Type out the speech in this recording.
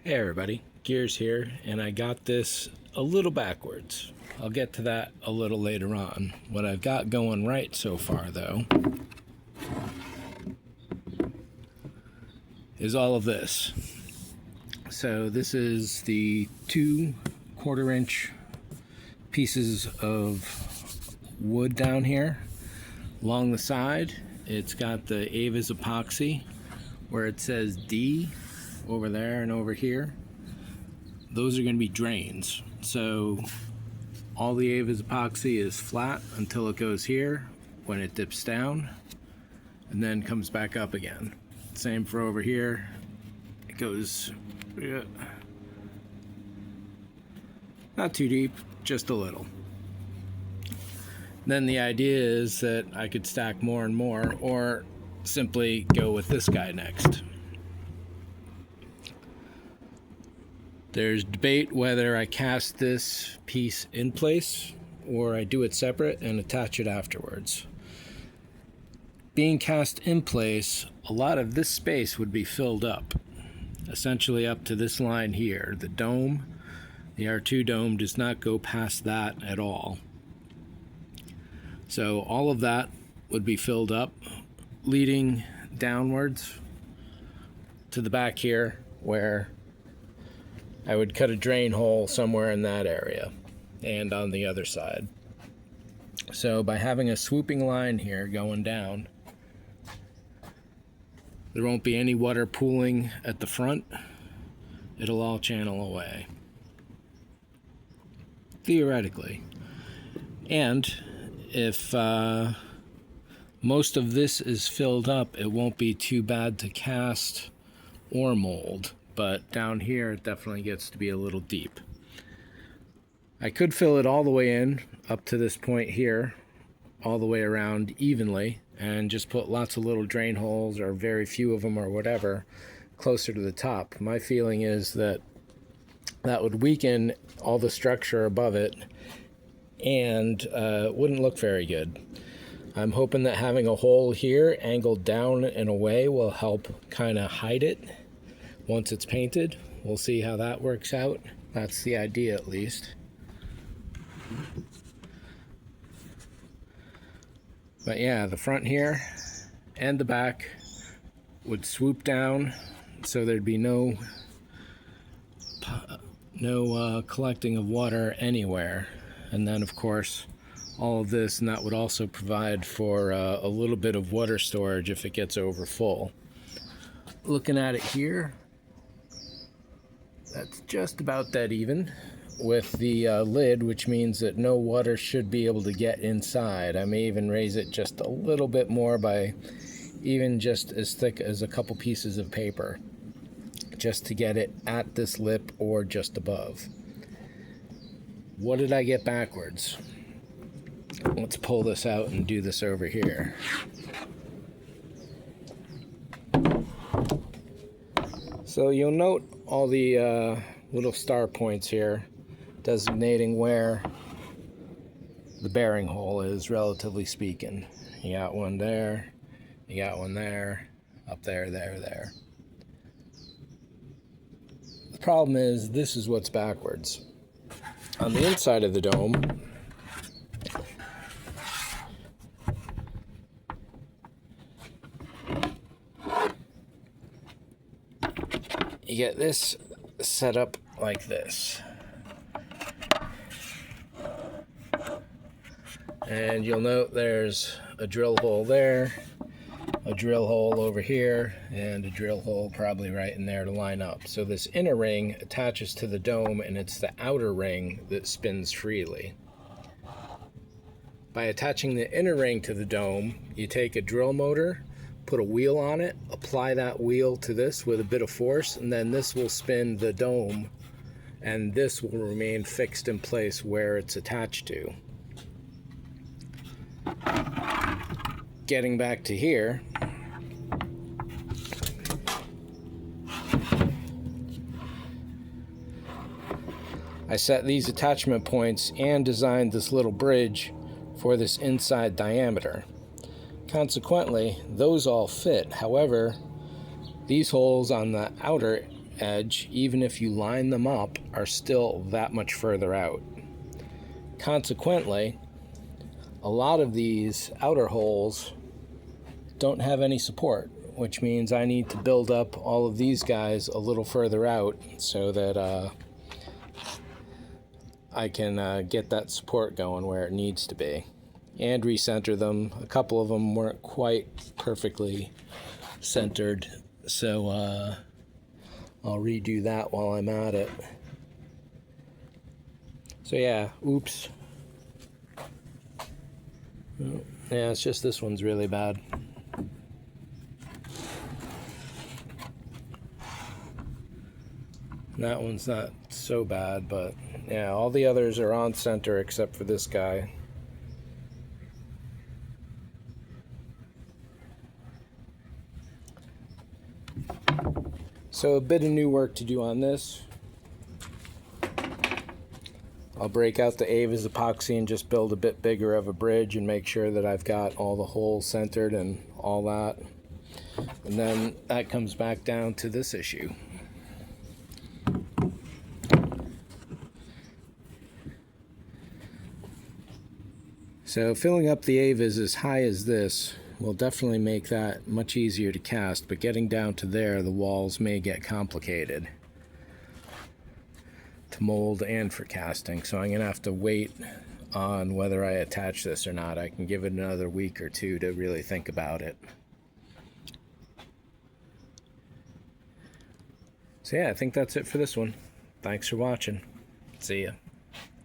Hey everybody, Gears here, and I got this a little backwards. I'll get to that a little later on. What I've got going right so far though is all of this. So this is the 2 1/4-inch pieces of wood down here. Along the side it's got the Avis epoxy where it says D over there and over here. Those are going to be drains. So all the Avis epoxy is flat until it goes here when it dips down and then comes back up again. Same for over here. It goes not too deep, just a little. Then the idea is that I could stack more and more, or simply go with this guy next. There's debate whether I cast this piece in place or I do it separate and attach it afterwards. Being cast in place, a lot of this space would be filled up, essentially up to this line here. The dome, the R2 dome, does not go past that at all. So all of that would be filled up, leading downwards to the back here, where I would cut a drain hole somewhere in that area and on the other side. So by having a swooping line here going down, there won't be any water pooling at the front. It'll all channel away, theoretically. And if most of this is filled up, it won't be too bad to cast or mold. But down here it definitely gets to be a little deep. I could fill it all the way in up to this point here, all the way around evenly, and just put lots of little drain holes, or very few of them, or whatever, closer to the top. My feeling is that that would weaken all the structure above it and wouldn't look very good. I'm hoping that having a hole here angled down and away will help kind of hide it. Once it's painted, we'll see how that works out. That's the idea, at least. But yeah, the front here and the back would swoop down, so there'd be no collecting of water anywhere. And then, of course, all of this, and that would also provide for a little bit of water storage if it gets over full. Looking at it here, that's just about dead even with the lid, which means that no water should be able to get inside. I may even raise it just a little bit more by even just as thick as a couple pieces of paper, just to get it at this lip or just above. What did I get backwards? Let's pull this out and do this over here. So you'll note all the little star points here designating where the bearing hole is, relatively speaking. You got one there, you got one there, up there, there. The problem is, this is what's backwards. On the inside of the dome, you get this set up like this. And you'll note there's a drill hole there, a drill hole over here, and a drill hole probably right in there to line up. So this inner ring attaches to the dome, and it's the outer ring that spins freely. By attaching the inner ring to the dome, you take a drill motor, put a wheel on it, apply that wheel to this with a bit of force, and then this will spin the dome, and this will remain fixed in place where it's attached to. Getting back to here, I set these attachment points and designed this little bridge for this inside diameter. Consequently, those all fit. However, these holes on the outer edge, even if you line them up, are still that much further out. Consequently, a lot of these outer holes don't have any support, which means I need to build up all of these guys a little further out so that I can get that support going where it needs to be, and recenter them. A couple of them weren't quite perfectly centered, so I'll redo that while I'm at it. So yeah, oops. Yeah, it's just this one's really bad. That one's not so bad, but yeah, all the others are on center except for this guy. So a bit of new work to do on this. I'll break out the Ava's epoxy and just build a bit bigger of a bridge and make sure that I've got all the holes centered and all that. And then that comes back down to this issue. So filling up the Ava's as high as this will definitely make that much easier to cast, but getting down to there, the walls may get complicated to mold and for casting. So I'm going to have to wait on whether I attach this or not. I can give it another week or two to really think about it. So yeah, I think that's it for this one. Thanks for watching. See ya.